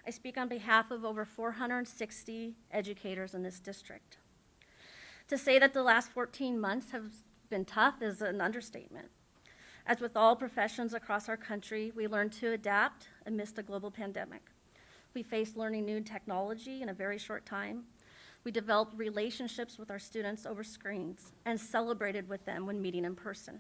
I speak on behalf of over 460 educators in this district. To say that the last 14 months have been tough is an understatement. As with all professions across our country, we learned to adapt amidst a global pandemic. We faced learning new technology in a very short time. We developed relationships with our students over screens and celebrated with them when meeting in person.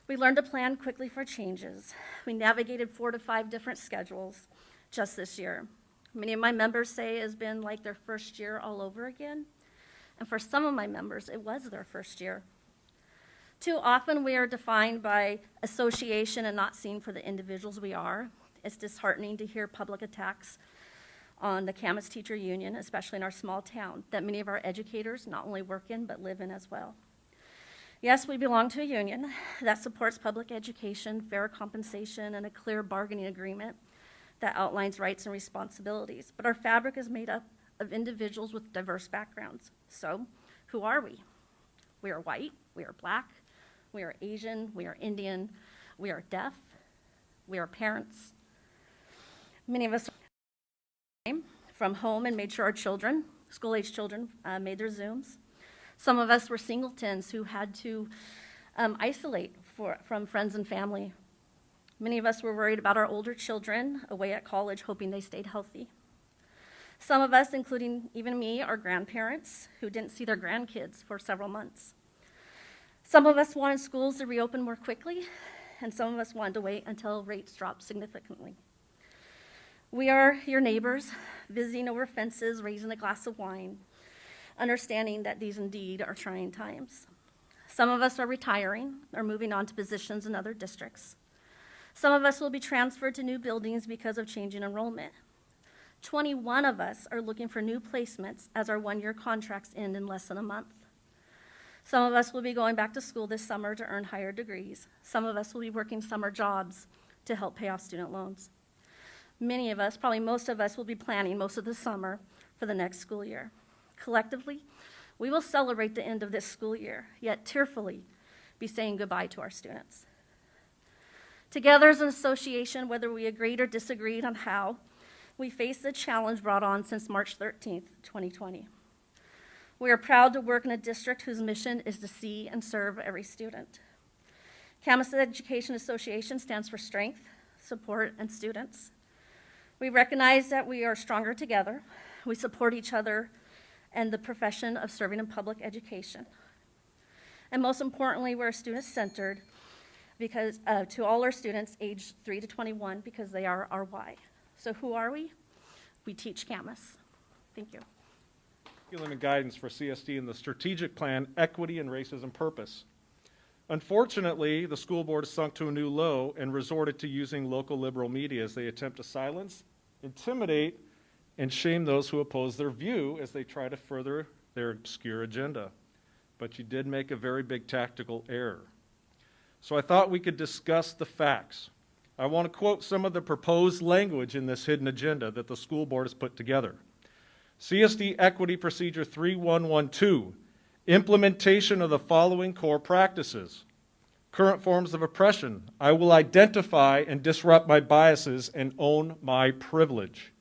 We learned to plan quickly for changes. We navigated 4 to 5 different schedules just this year. Many of my members say it has been like their first year all over again. And for some of my members, it was their first year. Too often we are defined by association and not seen for the individuals we are. It's disheartening to hear public attacks on the Camas Teacher Union, especially in our small town, that many of our educators not only work in, but live in as well. Yes, we belong to a union that supports public education, fair compensation, and a clear bargaining agreement that outlines rights and responsibilities. But our fabric is made up of individuals with diverse backgrounds. So, who are we? We are white, we are black, we are Asian, we are Indian, we are deaf, we are parents. Many of us came from home and made sure our children, school-age children, made their Zooms. Some of us were singletons who had to isolate from friends and family. Many of us were worried about our older children away at college, hoping they stayed healthy. Some of us, including even me, are grandparents who didn't see their grandkids for several months. Some of us wanted schools to reopen more quickly, and some of us wanted to wait until rates dropped significantly. We are your neighbors, visiting over fences, raising a glass of wine, understanding that these indeed are trying times. Some of us are retiring or moving on to positions in other districts. Some of us will be transferred to new buildings because of changing enrollment. 21 of us are looking for new placements as our one-year contracts end in less than a month. Some of us will be going back to school this summer to earn higher degrees. Some of us will be working summer jobs to help pay off student loans. Many of us, probably most of us, will be planning most of the summer for the next school year. Collectively, we will celebrate the end of this school year, yet tearfully be saying goodbye to our students. Together as an association, whether we agreed or disagreed on how, we face the challenge brought on since March 13th, 2020. We are proud to work in a district whose mission is to see and serve every student. Camas Education Association stands for strength, support, and students. We recognize that we are stronger together. We support each other and the profession of serving in public education. And most importantly, we're student-centered because to all our students aged 3 to 21 because they are our why. So who are we? We teach Camas. Thank you. Curriculum and guidance for CSD in the strategic plan, equity and racism purpose. Unfortunately, the school board has sunk to a new low and resorted to using local liberal media as they attempt to silence, intimidate, and shame those who oppose their view as they try to further their obscure agenda. But you did make a very big tactical error. So I thought we could discuss the facts. I want to quote some of the proposed language in this hidden agenda that the school board has put together. CSD Equity Procedure 3112, implementation of the following core practices. Current forms of oppression. I will identify and disrupt my biases and own my privilege.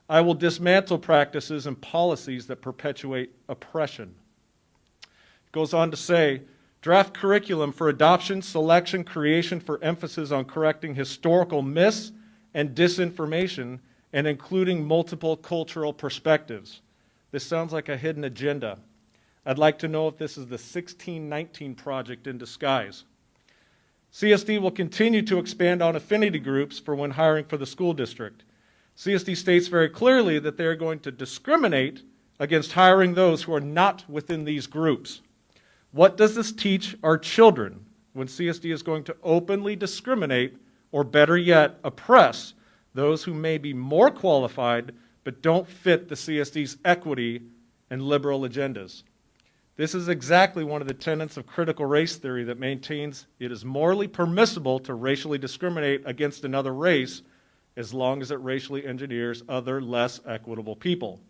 I will dismantle practices and policies that perpetuate oppression. It goes on to say, draft curriculum for adoption, selection, creation for emphasis on correcting historical mis- and disinformation and including multiple cultural perspectives. This sounds like a hidden agenda. I'd like to know if this is the 1619 project in disguise. CSD will continue to expand on affinity groups for when hiring for the school district. CSD states very clearly that they are going to discriminate against hiring those who are not within these groups. What does this teach our children when CSD is going to openly discriminate, or better yet, oppress those who may be more qualified but don't fit the CSD's equity and liberal agendas? This is exactly one of the tenets of critical race theory that maintains it is morally permissible to racially discriminate against another race as long as it racially engineers other less equitable people.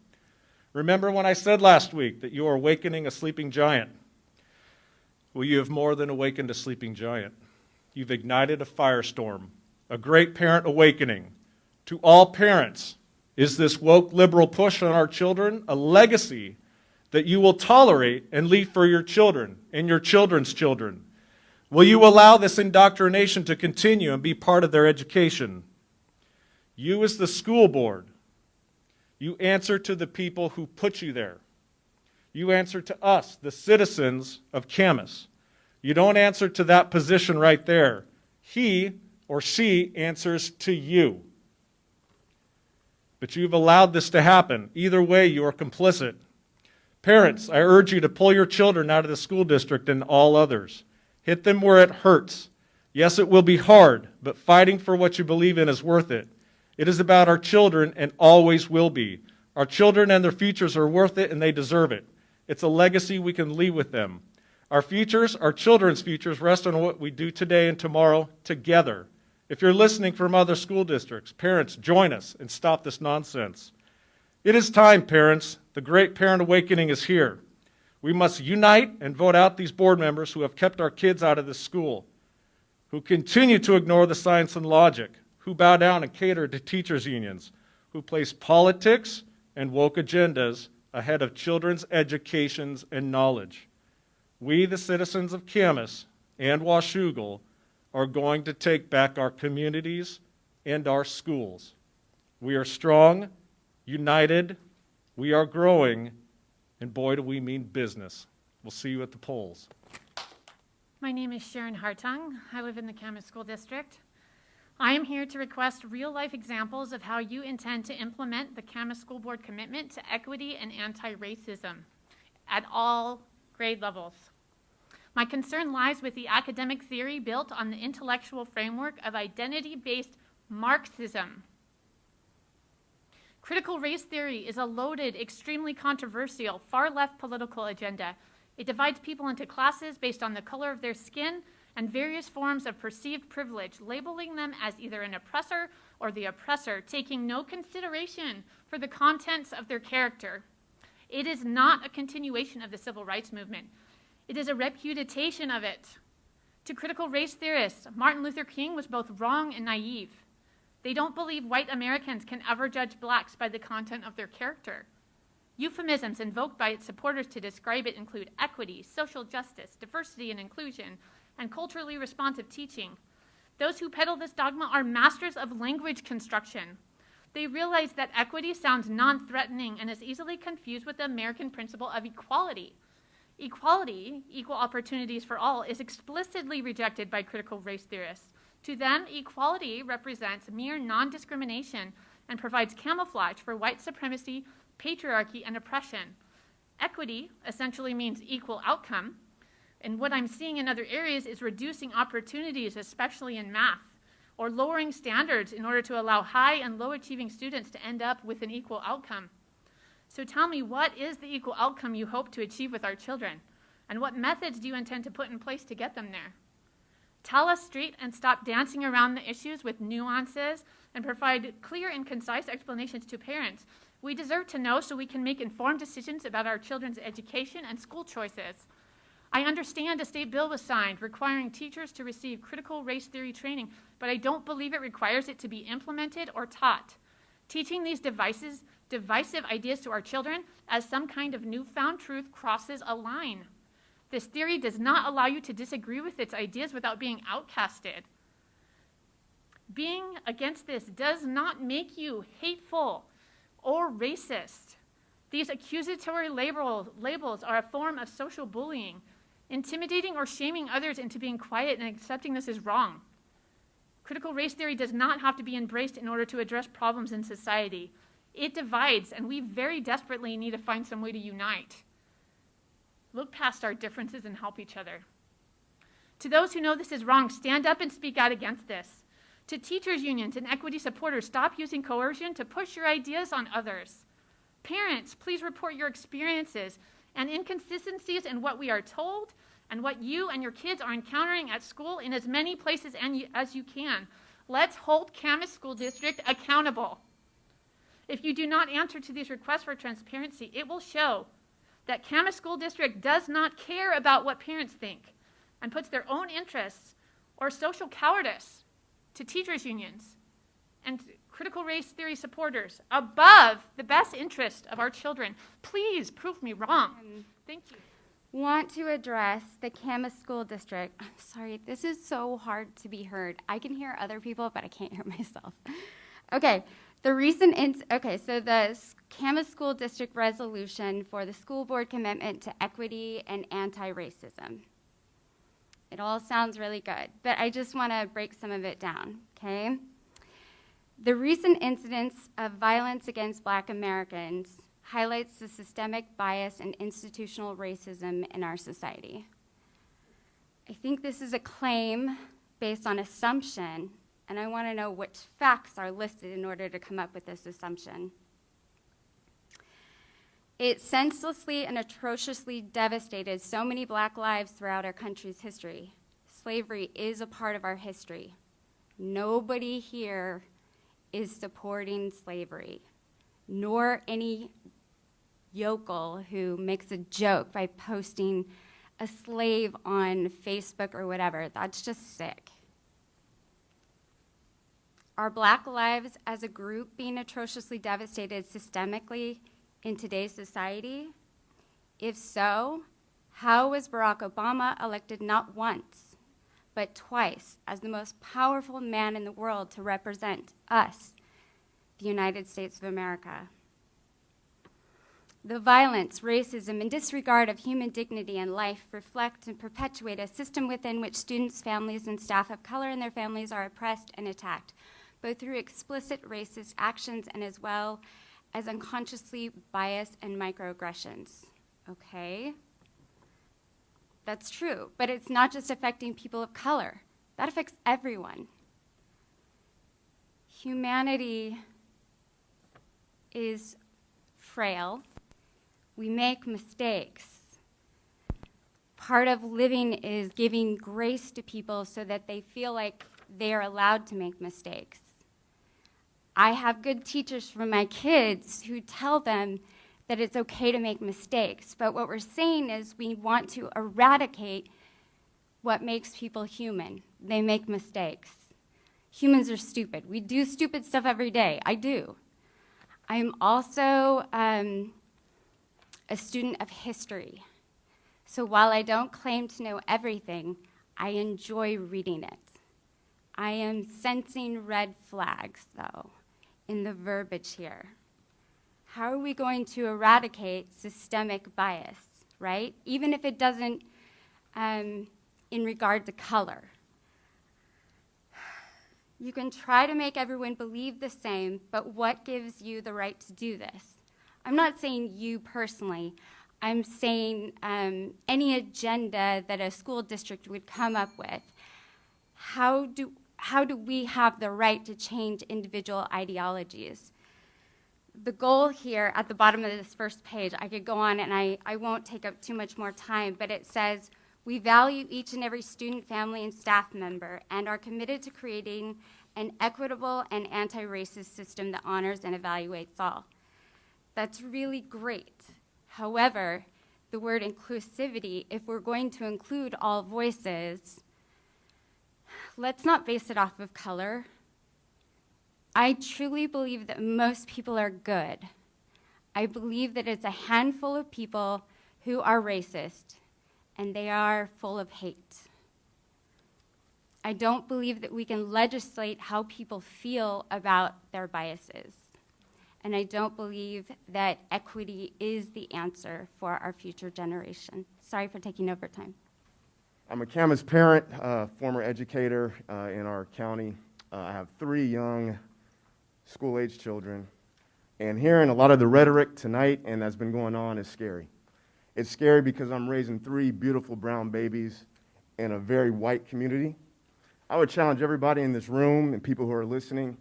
Remember when I said last week that you are awakening a sleeping giant? Well, you have more than awakened a sleeping giant. You've ignited a firestorm, a great parent awakening, To all parents, is this woke liberal push on our children a legacy that you will tolerate and leave for your children and your children's children? Will you allow this indoctrination to continue and be part of their education? You as the school board, you answer to the people who put you there. You answer to us, the citizens of Camas. You don't answer to that position right there. He or she answers to you. But you've allowed this to happen. Either way, you are complicit. Parents, I urge you to pull your children out of the school district and all others. Hit them where it hurts. Yes, it will be hard, but fighting for what you believe in is worth it. It is about our children and always will be. Our children and their futures are worth it and they deserve it. It's a legacy we can leave with them. Our futures, our children's futures, rest on what we do today and tomorrow together. If you're listening from other school districts, parents, join us and stop this nonsense. It is time, parents. The great parent awakening is here. We must unite and vote out these board members who have kept our kids out of this school, who continue to ignore the science and logic, who bow down and cater to teachers' unions, who place politics and woke agendas ahead of children's educations and knowledge. We, the citizens of Camas and Washougal, are going to take back our communities and our schools. We are strong, united, we are growing, and boy, do we mean business. We'll see you at the polls. My name is Sharon Hartung. I live in the Camas School District. I am here to request real-life examples of how you intend to implement the Camas School Board commitment to equity and anti-racism at all grade levels. My concern lies with the academic theory built on the intellectual framework of identity-based Marxism. Critical race theory is a loaded, extremely controversial, far-left political agenda. It divides people into classes based on the color of their skin and various forms of perceived privilege, labeling them as either an oppressor or the oppressor, taking no consideration for the contents of their character. It is not a continuation of the civil rights movement. It is a repudiation of it. To critical race theorists, Martin Luther King was both wrong and naive. They don't believe white Americans can ever judge blacks by the content of their character. Euphemisms invoked by its supporters to describe it include equity, social justice, diversity and inclusion, and culturally responsive teaching. Those who peddle this dogma are masters of language construction. They realize that equity sounds non-threatening and is easily confused with the American principle of equality. Equality, equal opportunities for all, is explicitly rejected by critical race theorists. To them, equality represents mere non-discrimination and provides camouflage for white supremacy, patriarchy, and oppression. Equity essentially means equal outcome, and what I'm seeing in other areas is reducing opportunities, especially in math, or lowering standards in order to allow high and low achieving students to end up with an equal outcome. So tell me, what is the equal outcome you hope to achieve with our children? And what methods do you intend to put in place to get them there? Tell us straight and stop dancing around the issues with nuances and provide clear and concise explanations to parents. We deserve to know so we can make informed decisions about our children's education and school choices. I understand a state bill was signed requiring teachers to receive critical race theory training, but I don't believe it requires it to be implemented or taught. Teaching these divisive ideas to our children as some kind of newfound truth crosses a line. This theory does not allow you to disagree with its ideas without being outcasted. Being against this does not make you hateful or racist. These accusatory labels are a form of social bullying. Intimidating or shaming others into being quiet and accepting this is wrong. Critical race theory does not have to be embraced in order to address problems in society. It divides, and we very desperately need to find some way to unite. Look past our differences and help each other. To those who know this is wrong, stand up and speak out against this. To teachers' unions and equity supporters, stop using coercion to push your ideas on others. Parents, please report your experiences and inconsistencies in what we are told and what you and your kids are encountering at school in as many places as you can. Let's hold Camas School District accountable. If you do not answer to these requests for transparency, it will show that Camas School District does not care about what parents think and puts their own interests or social cowardice to teachers' unions and critical race theory supporters above the best interest of our children. Please prove me wrong. Thank you. Want to address the Camas School District. I'm sorry, this is so hard to be heard. I can hear other people, but I can't hear myself. Okay, so the Camas School District resolution for the school board commitment to equity and anti-racism. It all sounds really good, but I just want to break some of it down, okay? The recent incidents of violence against Black Americans highlights the systemic bias and institutional racism in our society. I think this is a claim based on assumption, and I want to know which facts are listed in order to come up with this assumption. It senselessly and atrociously devastated so many Black lives throughout our country's history. Slavery is a part of our history. Nobody here is supporting slavery, nor any yokel who makes a joke by posting a slave on Facebook or whatever. That's just sick. Are Black lives as a group being atrociously devastated systemically in today's society? If so, how was Barack Obama elected not once, but twice as the most powerful man in the world to represent us, the United States of America? The violence, racism, and disregard of human dignity and life reflect and perpetuate a system within which students, families, and staff of color and their families are oppressed and attacked, both through explicit racist actions and as well as unconsciously bias and microaggressions. Okay? That's true, but it's not just affecting people of color. That affects everyone. Humanity is frail. We make mistakes. Part of living is giving grace to people so that they feel like they are allowed to make mistakes. I have good teachers for my kids who tell them that it's okay to make mistakes, but what we're saying is we want to eradicate what makes people human. They make mistakes. Humans are stupid. We do stupid stuff every day. I do. I'm also a student of history. So while I don't claim to know everything, I enjoy reading it. I am sensing red flags, though, in the verbiage here. How are we going to eradicate systemic bias, right? Even if it doesn't in regard to color. You can try to make everyone believe the same, but what gives you the right to do this? I'm not saying you personally. I'm saying any agenda that a school district would come up with. How do we have the right to change individual ideologies? The goal here at the bottom of this first page, I could go on and I won't take up too much more time, but it says, we value each and every student, family, and staff member and are committed to creating an equitable and anti-racist system that honors and evaluates all. That's really great. However, the word inclusivity, if we're going to include all voices, let's not base it off of color. I truly believe that most people are good. I believe that it's a handful of people who are racist, and they are full of hate. I don't believe that we can legislate how people feel about their biases. And I don't believe that equity is the answer for our future generation. Sorry for taking over time. I'm a Camas parent, former educator in our county. I have 3 young school-age children. And hearing a lot of the rhetoric tonight and that's been going on is scary. It's scary because I'm raising 3 beautiful brown babies in a very white community. I would challenge everybody in this room and people who are listening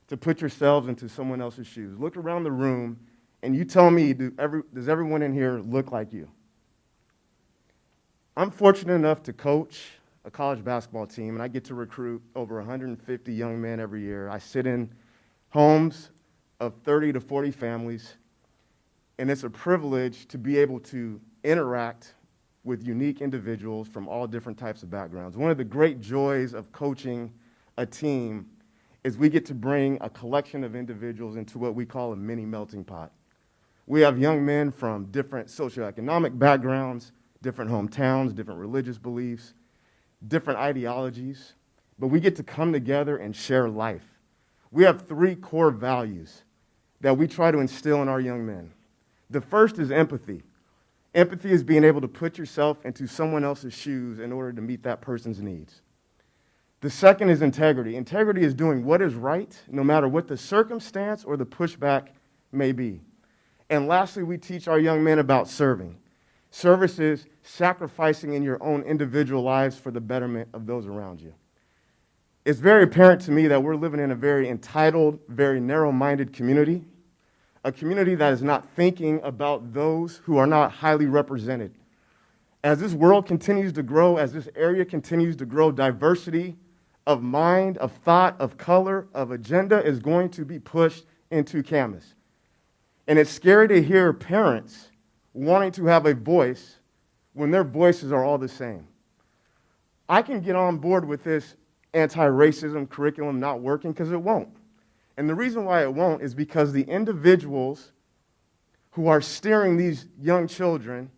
to put yourselves into someone else's shoes. Look around the room and you tell me, does everyone in here look like you? I'm fortunate enough to coach a college basketball team, and I get to recruit over 150 young men every year. I sit in homes of 30 to 40 families, and it's a privilege to be able to interact with unique individuals from all different types of backgrounds. One of the great joys of coaching a team is we get to bring a collection of individuals into what we call a mini melting pot. We have young men from different socioeconomic backgrounds, different hometowns, different religious beliefs, different ideologies, but we get to come together and share life. We have 3 core values that we try to instill in our young men. The first is empathy. Empathy is being able to put yourself into someone else's shoes in order to meet that person's needs. The second is integrity. Integrity is doing what is right, no matter what the circumstance or the pushback may be. And lastly, we teach our young men about serving. Service is sacrificing in your own individual lives for the betterment of those around you. It's very apparent to me that we're living in a very entitled, very narrow-minded community, a community that is not thinking about those who are not highly represented. As this world continues to grow, as this area continues to grow, diversity of mind, of thought, of color, of agenda is going to be pushed into Camas. And it's scary to hear parents wanting to have a voice when their voices are all the same. I can get on board with this anti-racism curriculum not working because it won't. And the reason why it won't is because the individuals who are steering these young children,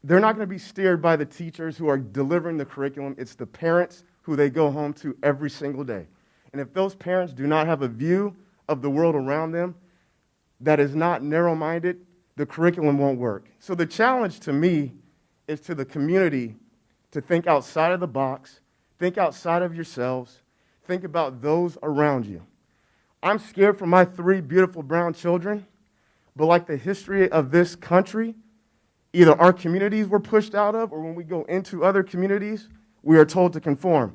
they're not going to be steered by the teachers who are delivering the curriculum. It's the parents who they go home to every single day. And if those parents do not have a view of the world around them that is not narrow-minded, the curriculum won't work. So the challenge to me is to the community to think outside of the box, think outside of yourselves, think about those around you. I'm scared for my 3 beautiful brown children, but like the history of this country, either our communities were pushed out of, or when we go into other communities, we are told to conform.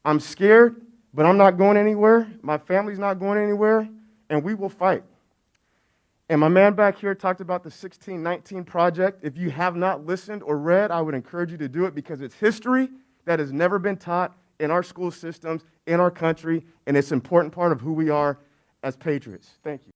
I'm scared, but I'm not going anywhere. My family's not going anywhere, and we will fight. And my man back here talked about the 1619 Project. If you have not listened or read, I would encourage you to do it because it's history that has never been taught in our school systems, in our country, and it's an important part of who we are as patriots. Thank you.